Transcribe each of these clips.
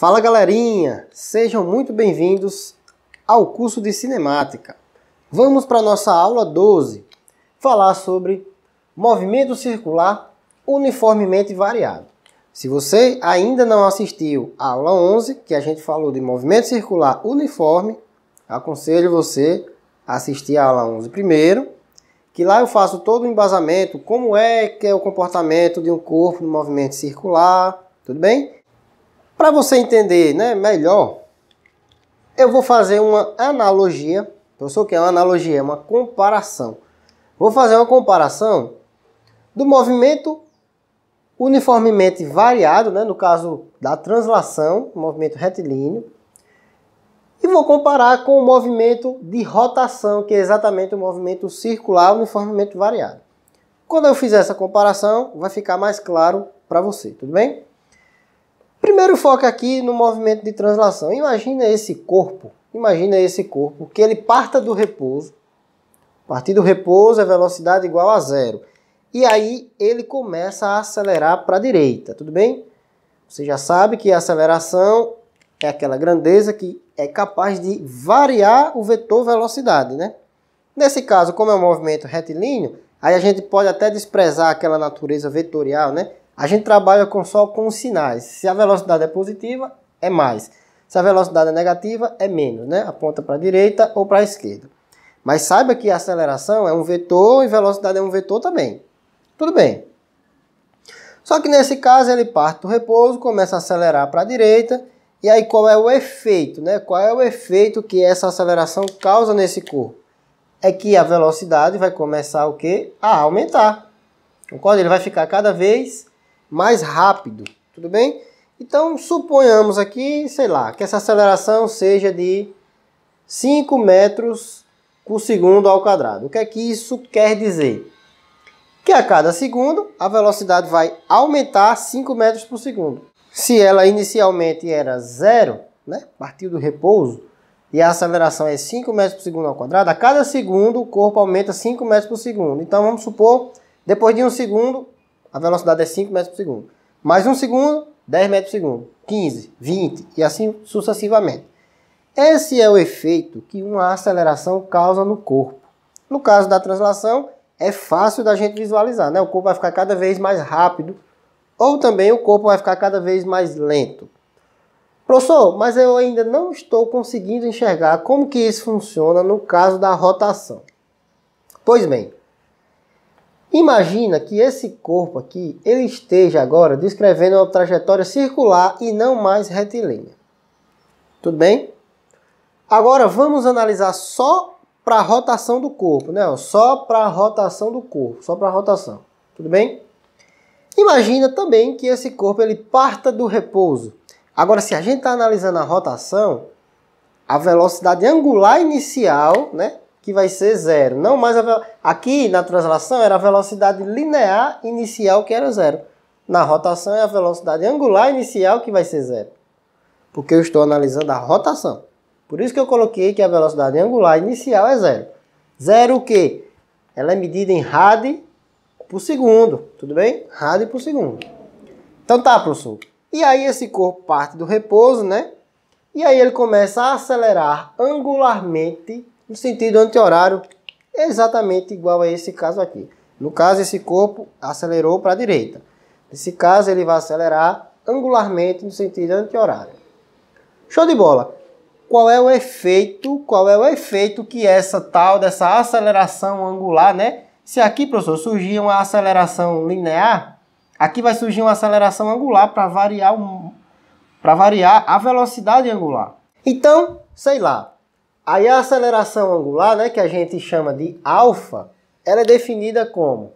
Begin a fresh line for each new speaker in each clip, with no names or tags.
Fala galerinha, sejam muito bem-vindos ao curso de cinemática. Vamos para a nossa aula 12, falar sobre movimento circular uniformemente variado. Se você ainda não assistiu à aula 11, que a gente falou de movimento circular uniforme, aconselho você a assistir a aula 11 primeiro, que lá eu faço todo o embasamento, como é que é o comportamento de um corpo no movimento circular, tudo bem? Para você entender, melhor, eu vou fazer uma analogia. Professor, o que é uma analogia? É uma comparação. Vou fazer uma comparação do movimento uniformemente variado, no caso da translação, movimento retilíneo, e vou comparar com o movimento de rotação, que é exatamente o movimento circular uniformemente variado. Quando eu fizer essa comparação, vai ficar mais claro para você, tudo bem? Primeiro foco aqui no movimento de translação. Imagina esse corpo que ele parta do repouso. A partir do repouso, a velocidade igual a zero. E aí ele começa a acelerar para a direita, tudo bem? Você já sabe que a aceleração é aquela grandeza que é capaz de variar o vetor velocidade, Nesse caso, como é um movimento retilíneo, aí a gente pode até desprezar aquela natureza vetorial, A gente trabalha só com os sinais. Se a velocidade é positiva, é mais. Se a velocidade é negativa, é menos, Aponta para a direita ou para a esquerda. Mas saiba que a aceleração é um vetor e velocidade é um vetor também. Tudo bem. Só que nesse caso ele parte do repouso, começa a acelerar para a direita. E aí qual é o efeito, Qual é o efeito que essa aceleração causa nesse corpo? É que a velocidade vai começar o quê? A aumentar. Concorda? Ele vai ficar cada vez mais rápido, tudo bem? Então, suponhamos aqui, que essa aceleração seja de 5 metros por segundo ao quadrado. O que é que isso quer dizer? Que a cada segundo, a velocidade vai aumentar 5 metros por segundo. Se ela inicialmente era zero, partiu do repouso, e a aceleração é 5 metros por segundo ao quadrado, a cada segundo o corpo aumenta 5 metros por segundo. Então, vamos supor, depois de um segundo, a velocidade é 5 metros por segundo. Mais um segundo, 10 metros por segundo. 15, 20 e assim sucessivamente. Esse é o efeito que uma aceleração causa no corpo. No caso da translação, é fácil da gente visualizar, O corpo vai ficar cada vez mais rápido ou também o corpo vai ficar cada vez mais lento. Professor, mas eu ainda não estou conseguindo enxergar como que isso funciona no caso da rotação. Pois bem, imagina que esse corpo aqui, ele esteja agora descrevendo uma trajetória circular e não mais retilínea. Tudo bem? Agora vamos analisar só para a rotação do corpo, Só para a rotação do corpo, só para a rotação. Tudo bem? Imagina também que esse corpo ele parta do repouso. Agora, se a gente está analisando a rotação, a velocidade angular inicial, que vai ser zero. Não mais aqui na translação era a velocidade linear inicial que era zero. Na rotação é a velocidade angular inicial que vai ser zero. Porque eu estou analisando a rotação. Por isso que eu coloquei que a velocidade angular inicial é zero. Zero o quê? Ela é medida em rad por segundo. Tudo bem? Rad por segundo. Então tá, professor. E aí esse corpo parte do repouso, E aí ele começa a acelerar angularmente no sentido anti-horário, exatamente igual a esse caso aqui. No caso, esse corpo acelerou para a direita. Nesse caso, ele vai acelerar angularmente no sentido anti-horário. Show de bola! Qual é o efeito que essa tal dessa aceleração angular, Se aqui, professor, surgir uma aceleração linear, aqui vai surgir uma aceleração angular para variar a velocidade angular. Então, aí a aceleração angular, que a gente chama de alfa, ela é definida como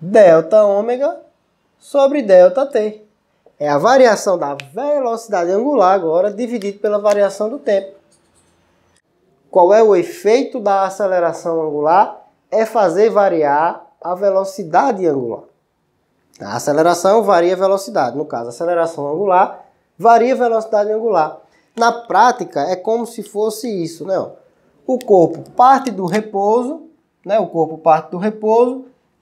delta ômega sobre delta t. É a variação da velocidade angular agora dividido pela variação do tempo. Qual é o efeito da aceleração angular? É fazer variar a velocidade angular. A aceleração varia a velocidade. No caso, a aceleração angular varia a velocidade angular. Na prática, é como se fosse isso, O corpo parte do repouso,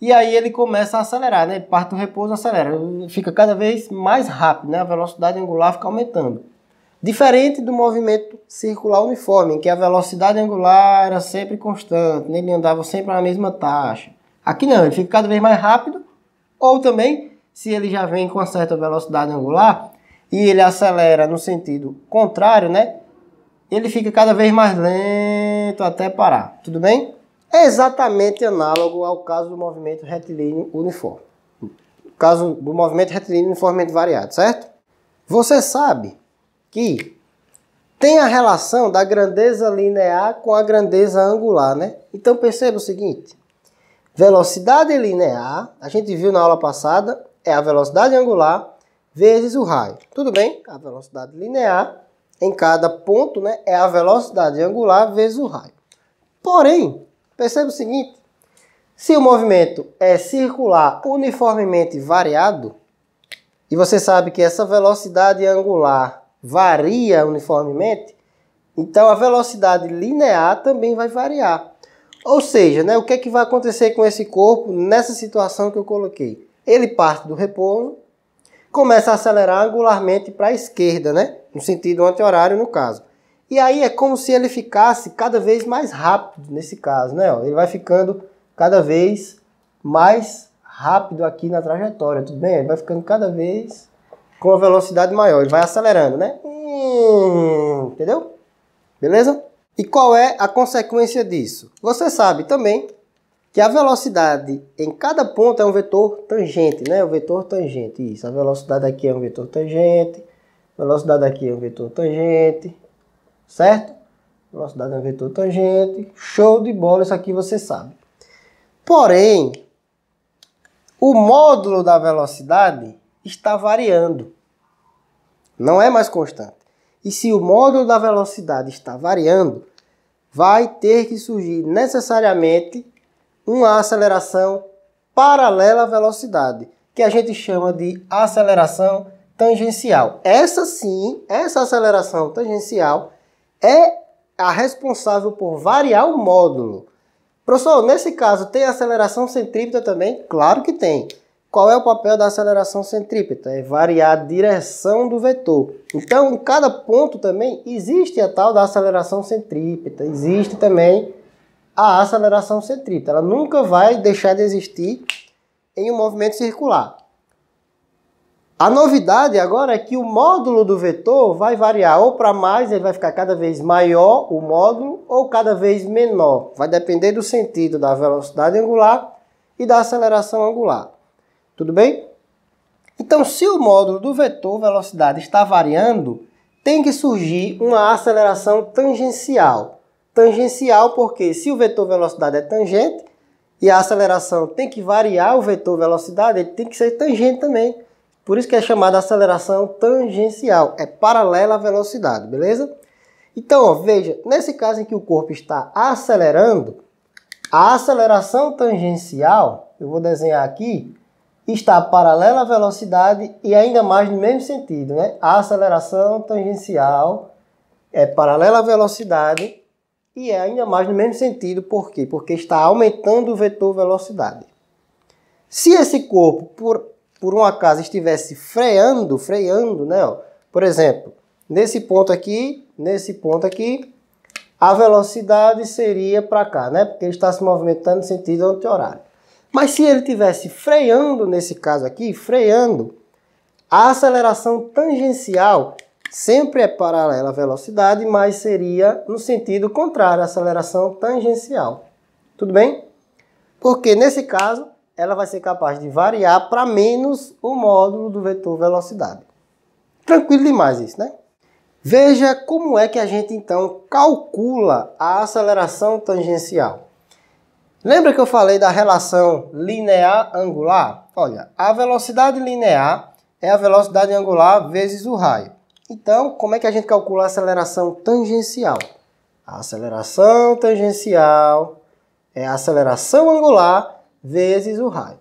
e aí ele começa a acelerar, né? Ele parte do repouso, acelera, fica cada vez mais rápido, né? A velocidade angular fica aumentando. Diferente do movimento circular uniforme, em que a velocidade angular era sempre constante, né? Ele andava sempre na mesma taxa. Aqui não, ele fica cada vez mais rápido, ou também, se ele já vem com uma certa velocidade angular, e ele acelera no sentido contrário, né? Ele fica cada vez mais lento até parar, tudo bem? É exatamente análogo ao caso do movimento retilíneo uniforme. O caso do movimento retilíneo uniformemente variado, certo? Você sabe que tem a relação da grandeza linear com a grandeza angular, né? Então perceba o seguinte, velocidade linear, a gente viu na aula passada, é a velocidade angular vezes o raio. Tudo bem? A velocidade linear em cada ponto, né, é a velocidade angular vezes o raio. Porém, perceba o seguinte, se o movimento é circular uniformemente variado, e você sabe que essa velocidade angular varia uniformemente, então a velocidade linear também vai variar. Ou seja, né, o que é que vai acontecer com esse corpo nessa situação que eu coloquei? Ele parte do repouso, começa a acelerar angularmente para a esquerda, né, no sentido anti-horário no caso. E aí é como se ele ficasse cada vez mais rápido nesse caso, né? Ele vai ficando cada vez mais rápido aqui na trajetória, tudo bem? Ele vai ficando cada vez com a velocidade maior, ele vai acelerando, né? Entendeu? Beleza? E qual é a consequência disso? Você sabe também que a velocidade em cada ponto é um vetor tangente, né? O vetor tangente, isso. A velocidade aqui é um vetor tangente, a velocidade aqui é um vetor tangente, certo? Velocidade é um vetor tangente, show de bola, isso aqui você sabe. Porém, o módulo da velocidade está variando, não é mais constante. E se o módulo da velocidade está variando, vai ter que surgir necessariamente uma aceleração paralela à velocidade, que a gente chama de aceleração tangencial. Essa sim, essa aceleração tangencial é a responsável por variar o módulo. Professor, nesse caso tem aceleração centrípeta também? Claro que tem. Qual é o papel da aceleração centrípeta? É variar a direção do vetor. Então, em cada ponto também existe a tal da aceleração centrípeta, existe também a aceleração centrípeta. Ela nunca vai deixar de existir em um movimento circular. A novidade agora é que o módulo do vetor vai variar ou para mais, ele vai ficar cada vez maior o módulo, ou cada vez menor. Vai depender do sentido da velocidade angular e da aceleração angular. Tudo bem? Então, se o módulo do vetor velocidade está variando, tem que surgir uma aceleração tangencial. Tangencial porque se o vetor velocidade é tangente e a aceleração tem que variar o vetor velocidade, ele tem que ser tangente também. Por isso que é chamada aceleração tangencial, é paralela à velocidade, beleza? Então, ó, veja, nesse caso em que o corpo está acelerando, a aceleração tangencial, eu vou desenhar aqui, está paralela à velocidade e ainda mais no mesmo sentido, né? A aceleração tangencial é paralela à velocidade e é ainda mais no mesmo sentido, por quê? Porque está aumentando o vetor velocidade. Se esse corpo, por um acaso, estivesse freando, né? Ó, por exemplo, nesse ponto aqui, a velocidade seria para cá, né? Porque ele está se movimentando no sentido anti-horário. Mas se ele estivesse freando, nesse caso aqui, freando, a aceleração tangencial sempre é paralela à velocidade, mas seria no sentido contrário, a aceleração tangencial. Tudo bem? Porque nesse caso, ela vai ser capaz de variar para menos o módulo do vetor velocidade. Tranquilo demais isso, né? Veja como é que a gente então calcula a aceleração tangencial. Lembra que eu falei da relação linear-angular? Olha, a velocidade linear é a velocidade angular vezes o raio. Então, como é que a gente calcula a aceleração tangencial? A aceleração tangencial é a aceleração angular vezes o raio.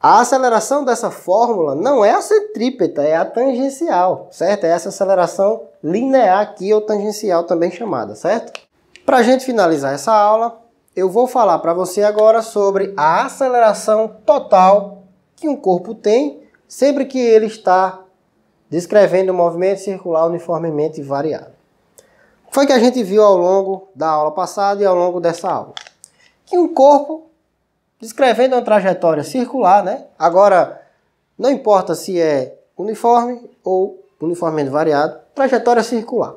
A aceleração dessa fórmula não é a centrípeta, é a tangencial, certo? É essa aceleração linear aqui, ou tangencial também chamada, certo? Para a gente finalizar essa aula, eu vou falar para você agora sobre a aceleração total que um corpo tem sempre que ele está descrevendo um movimento circular uniformemente variado. Foi que a gente viu ao longo da aula passada e ao longo dessa aula. Que um corpo descrevendo uma trajetória circular, né? Agora, não importa se é uniforme ou uniformemente variado, trajetória circular.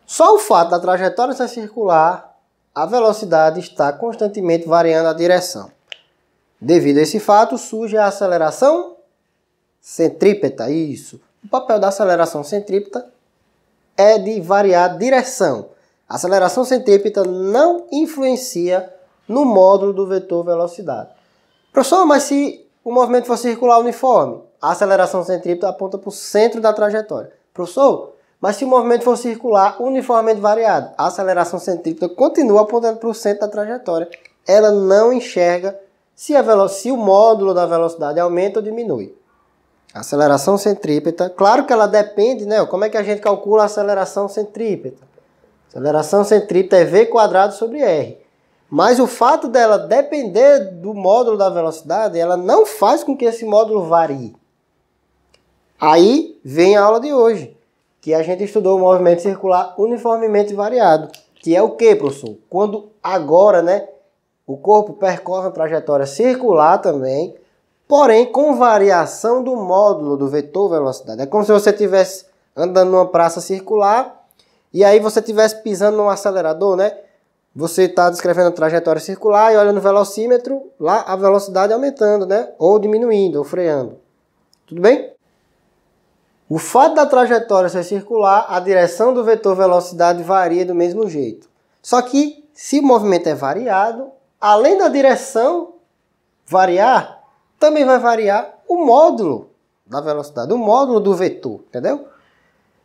Só o fato da trajetória ser circular, a velocidade está constantemente variando a direção. Devido a esse fato, surge a aceleração centrípeta. Isso. O papel da aceleração centrípeta é de variar a direção. A aceleração centrípeta não influencia no módulo do vetor velocidade. Professor, mas se o movimento for circular uniforme, a aceleração centrípeta aponta para o centro da trajetória. Professor, mas se o movimento for circular uniformemente variado, a aceleração centrípeta continua apontando para o centro da trajetória. Ela não enxerga se o módulo da velocidade aumenta ou diminui. A aceleração centrípeta, claro que ela depende, né? Como é que a gente calcula a aceleração centrípeta? A aceleração centrípeta é v quadrado sobre r. Mas o fato dela depender do módulo da velocidade, ela não faz com que esse módulo varie. Aí vem a aula de hoje, que a gente estudou o movimento circular uniformemente variado. Que é o que, professor? Quando agora, né, o corpo percorre uma trajetória circular também, porém com variação do módulo do vetor velocidade. É como se você estivesse andando numa praça circular e aí você estivesse pisando num acelerador, né? Você está descrevendo a trajetória circular e olha no velocímetro, lá a velocidade aumentando, né? Ou diminuindo, ou freando. Tudo bem? O fato da trajetória ser circular, a direção do vetor velocidade varia do mesmo jeito. Só que, se o movimento é variado, além da direção variar, também vai variar o módulo da velocidade, o módulo do vetor, entendeu?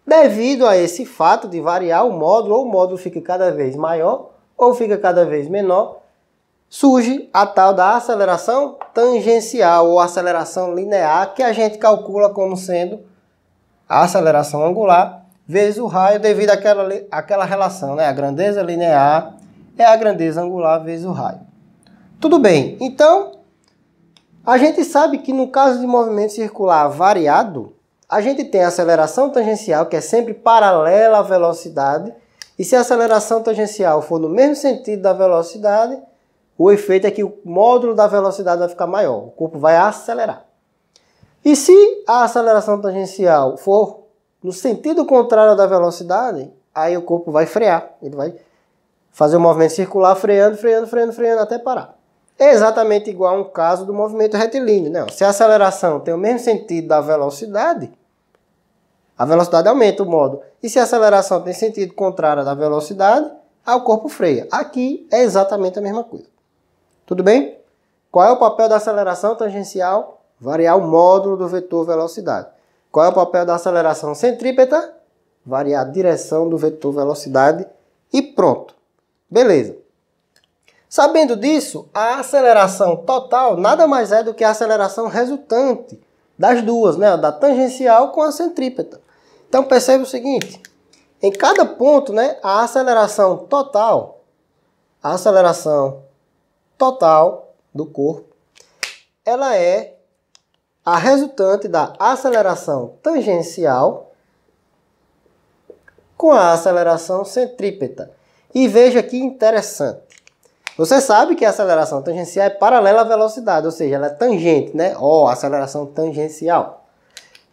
Devido a esse fato de variar o módulo, ou o módulo fica cada vez maior, ou fica cada vez menor, surge a tal da aceleração tangencial ou aceleração linear, que a gente calcula como sendo a aceleração angular vezes o raio devido àquela relação, né? A grandeza linear é a grandeza angular vezes o raio. Tudo bem, então a gente sabe que no caso de movimento circular variado, a gente tem a aceleração tangencial, que é sempre paralela à velocidade, e se a aceleração tangencial for no mesmo sentido da velocidade, o efeito é que o módulo da velocidade vai ficar maior, o corpo vai acelerar. E se a aceleração tangencial for no sentido contrário da velocidade, aí o corpo vai frear, ele vai fazer o movimento circular freando, freando, freando, freando até parar. É exatamente igual a um caso do movimento retilíneo, né? Se a aceleração tem o mesmo sentido da velocidade, a velocidade aumenta o módulo. E se a aceleração tem sentido contrário da velocidade, aí o corpo freia. Aqui é exatamente a mesma coisa. Tudo bem? Qual é o papel da aceleração tangencial? Variar o módulo do vetor velocidade. Qual é o papel da aceleração centrípeta? Variar a direção do vetor velocidade e pronto. Beleza. Sabendo disso, a aceleração total nada mais é do que a aceleração resultante das duas, né? Da tangencial com a centrípeta. Então percebe o seguinte, em cada ponto, né, a aceleração total do corpo, ela é a resultante da aceleração tangencial com a aceleração centrípeta. E veja que interessante. Você sabe que a aceleração tangencial é paralela à velocidade, ou seja, ela é tangente, né? Aceleração tangencial.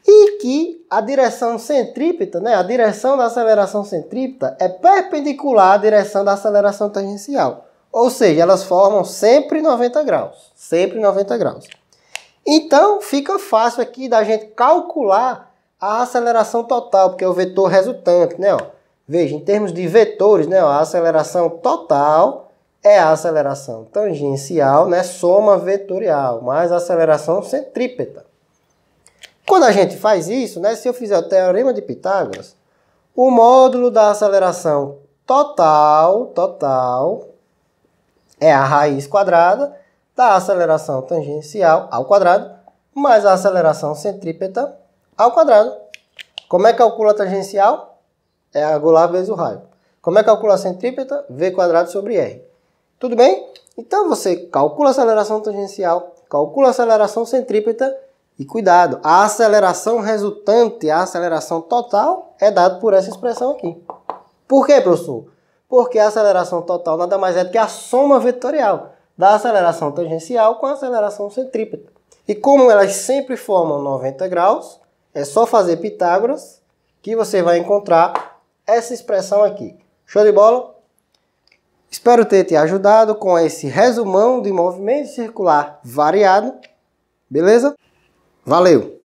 E que a direção centrípeta, né? A direção da aceleração centrípeta é perpendicular à direção da aceleração tangencial. Ou seja, elas formam sempre 90 graus. Sempre 90 graus. Então, fica fácil aqui da gente calcular a aceleração total, porque é o vetor resultante, né? Veja, em termos de vetores, né? A aceleração total é a aceleração tangencial, né? Soma vetorial, mais a aceleração centrípeta. Quando a gente faz isso, né? Se eu fizer o teorema de Pitágoras, o módulo da aceleração total é a raiz quadrada da aceleração tangencial ao quadrado, mais a aceleração centrípeta ao quadrado. Como é que calcula a tangencial? É a angular vezes o raio. Como é que calcula a centrípeta? V quadrado sobre R. Tudo bem? Então você calcula a aceleração tangencial, calcula a aceleração centrípeta e cuidado, a aceleração resultante, a aceleração total é dada por essa expressão aqui. Por quê, professor? Porque a aceleração total nada mais é do que a soma vetorial da aceleração tangencial com a aceleração centrípeta. E como elas sempre formam 90 graus, é só fazer Pitágoras que você vai encontrar essa expressão aqui. Show de bola? Espero ter te ajudado com esse resumão de movimento circular variado. Beleza? Valeu!